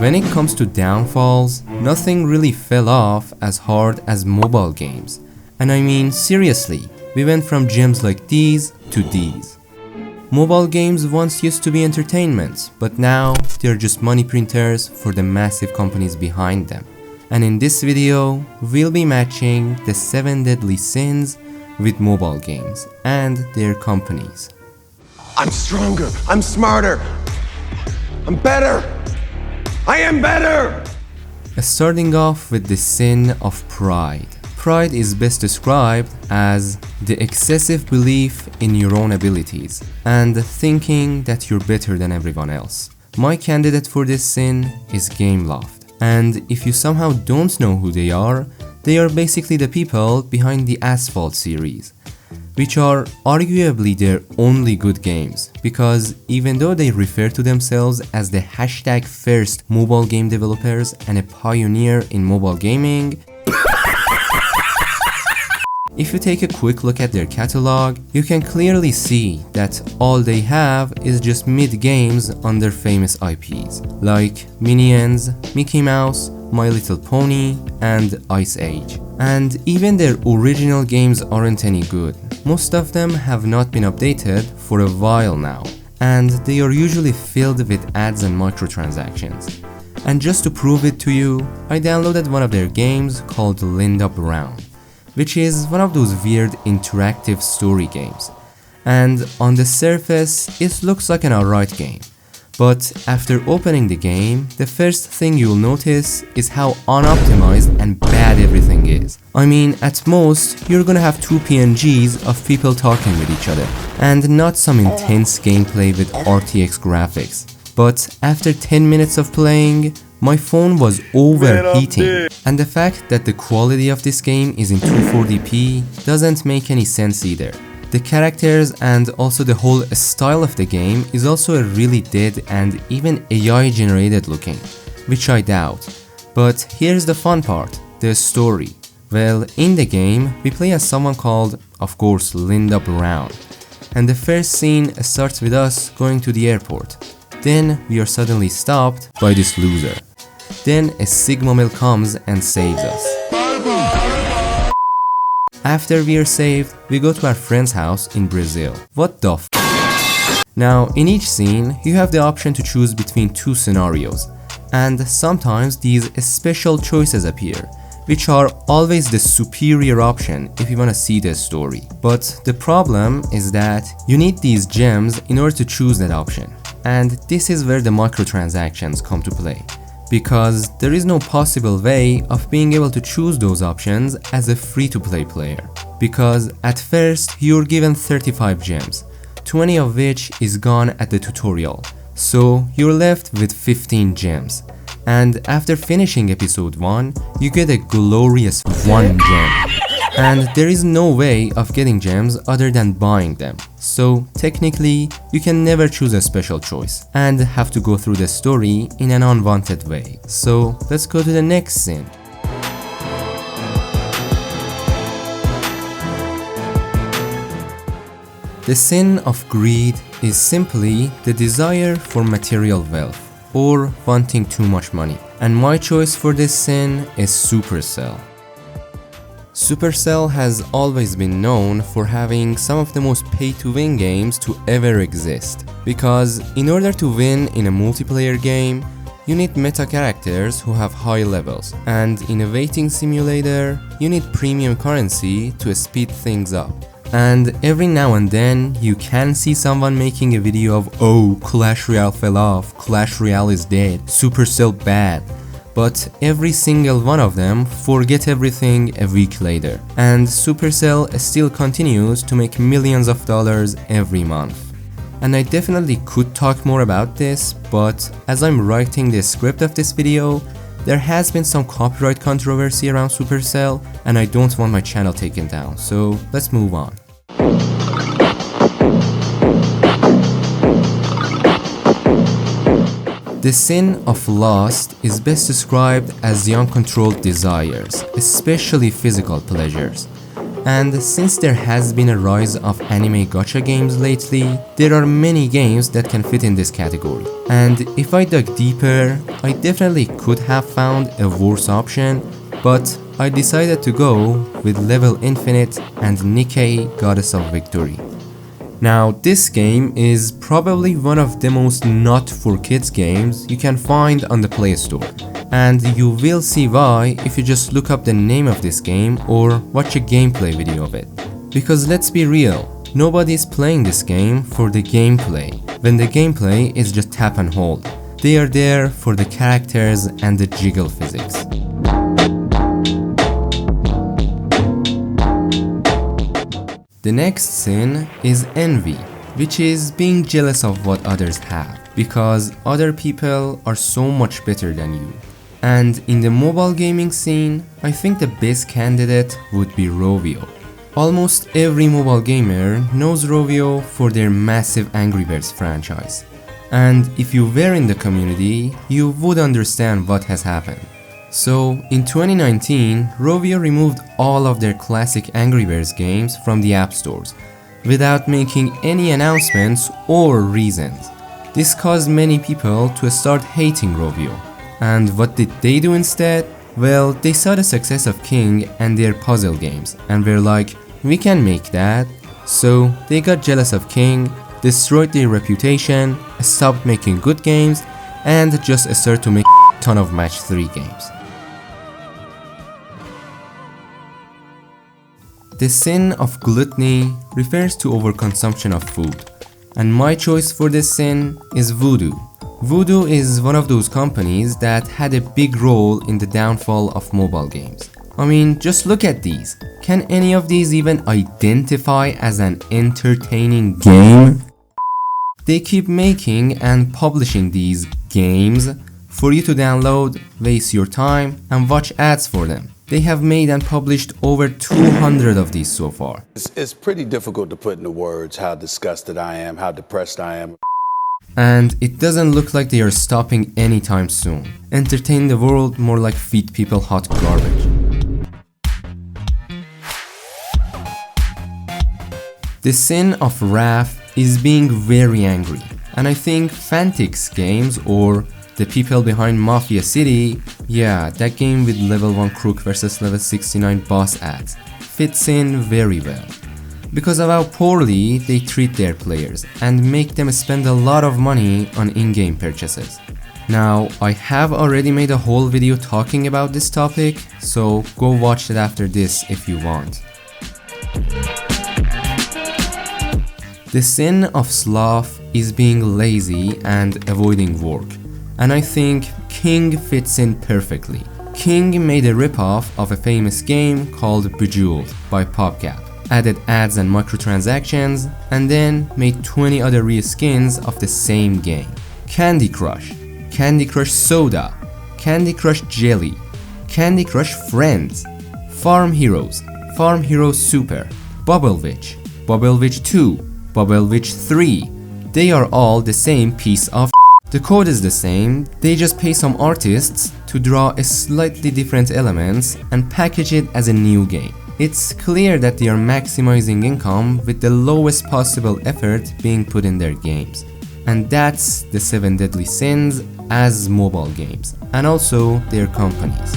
When it comes to downfalls, nothing really fell off as hard as mobile games. And I mean seriously, we went from gems like these to these. Mobile games once used to be entertainment, but now they're just money printers for the massive companies behind them. And in this video, we'll be matching the 7 deadly sins with mobile games and their companies. I'm stronger, I'm smarter, I'm better, I am better! Starting off with the sin of pride. Pride is best described as the excessive belief in your own abilities and thinking that you're better than everyone else. My candidate for this sin is Gameloft, and if you somehow don't know who they are basically the people behind the Asphalt series, which are arguably their only good games, because even though they refer to themselves as the #first mobile game developers and a pioneer in mobile gaming, if you take a quick look at their catalog, you can clearly see that all they have is just mid-games on their famous IPs, like Minions, Mickey Mouse, My Little Pony, and Ice Age. And even their original games aren't any good. Most of them have not been updated for a while now, and they are usually filled with ads and microtransactions. And just to prove it to you, I downloaded one of their games called Linda Brown, which is one of those weird interactive story games. And on the surface, it looks like an alright game. But after opening the game, the first thing you'll notice is how unoptimized and bad everything is. I mean, at most, you're gonna have 2 PNGs of people talking with each other, and not some intense gameplay with RTX graphics. But after 10 minutes of playing, my phone was overheating, and the fact that the quality of this game is in 240p doesn't make any sense either. The characters and also the whole style of the game is also a really dead and even AI generated looking, which I doubt. But here's the fun part, the story. Well, in the game, we play as someone called, of course, Linda Brown. And the first scene starts with us going to the airport. Then we are suddenly stopped by this loser. Then a Sigma male comes and saves us. After we are saved, we go to our friend's house in Brazil. What the f? Now, in each scene, you have the option to choose between 2 scenarios, and sometimes these special choices appear, which are always the superior option if you want to see the story. But the problem is that you need these gems in order to choose that option, and this is where the microtransactions come to play, because there is no possible way of being able to choose those options as a free-to-play player. Because at first, you're given 35 gems, 20 of which is gone at the tutorial, so you're left with 15 gems. And after finishing episode 1, you get a glorious 1 gem. And there is no way of getting gems other than buying them. So technically, you can never choose a special choice and have to go through the story in an unwanted way. So let's go to the next sin. The sin of greed is simply the desire for material wealth or wanting too much money. And my choice for this sin is Supercell. Supercell has always been known for having some of the most pay-to-win games to ever exist, because in order to win in a multiplayer game, you need meta characters who have high levels, and in a waiting simulator, you need premium currency to speed things up. And every now and then, you can see someone making a video of, oh, Clash Royale fell off, Clash Royale is dead, Supercell bad. But every single one of them forget everything a week later. And Supercell still continues to make millions of dollars every month. And I definitely could talk more about this, but as I'm writing the script of this video, there has been some copyright controversy around Supercell, and I don't want my channel taken down, so let's move on. The sin of lust is best described as the uncontrolled desires, especially physical pleasures. And since there has been a rise of anime gacha games lately, there are many games that can fit in this category. And if I dug deeper, I definitely could have found a worse option, but I decided to go with Level Infinite and Nikkei Goddess of Victory. Now, this game is probably one of the most not for kids games you can find on the Play Store. And you will see why if you just look up the name of this game or watch a gameplay video of it. Because let's be real, nobody is playing this game for the gameplay, when the gameplay is just tap and hold. They are there for the characters and the jiggle physics. The next sin is envy, which is being jealous of what others have, because other people are so much better than you. And in the mobile gaming scene, I think the best candidate would be Rovio. Almost every mobile gamer knows Rovio for their massive Angry Birds franchise. And if you were in the community, you would understand what has happened. So, in 2019, Rovio removed all of their classic Angry Birds games from the app stores, without making any announcements or reasons. This caused many people to start hating Rovio. And what did they do instead? Well, they saw the success of King and their puzzle games, and were like, we can make that. So, they got jealous of King, destroyed their reputation, stopped making good games, and just started to make a ton of match 3 games. The sin of gluttony refers to overconsumption of food, and my choice for this sin is Voodoo. Voodoo is one of those companies that had a big role in the downfall of mobile games. I mean, just look at these. Can any of these even identify as an entertaining game? They keep making and publishing these games for you to download, waste your time, and watch ads for them. They have made and published over 200 of these so far. It's pretty difficult to put into words how disgusted I am, how depressed I am. And it doesn't look like they are stopping anytime soon. Entertain the world more like feed people hot garbage. The sin of wrath is being very angry, and I think Fantix Games, or the people behind Mafia City, yeah, that game with level 1 crook versus level 69 boss ads, fits in very well. Because of how poorly they treat their players and make them spend a lot of money on in-game purchases. Now, I have already made a whole video talking about this topic, so go watch it after this if you want. The sin of Sloth is being lazy and avoiding work, and I think King fits in perfectly. King made a ripoff of a famous game called Bejeweled by PopCap, added ads and microtransactions, and then made 20 other reskins of the same game. Candy Crush, Candy Crush Soda, Candy Crush Jelly, Candy Crush Friends, Farm Heroes, Farm Heroes Super, Bubble Witch, Bubble Witch 2, Bubble Witch 3. They are all the same piece of The code is the same, they just pay some artists to draw a slightly different elements and package it as a new game. It's clear that they are maximizing income with the lowest possible effort being put in their games. And that's the 7 deadly sins as mobile games, and also their companies.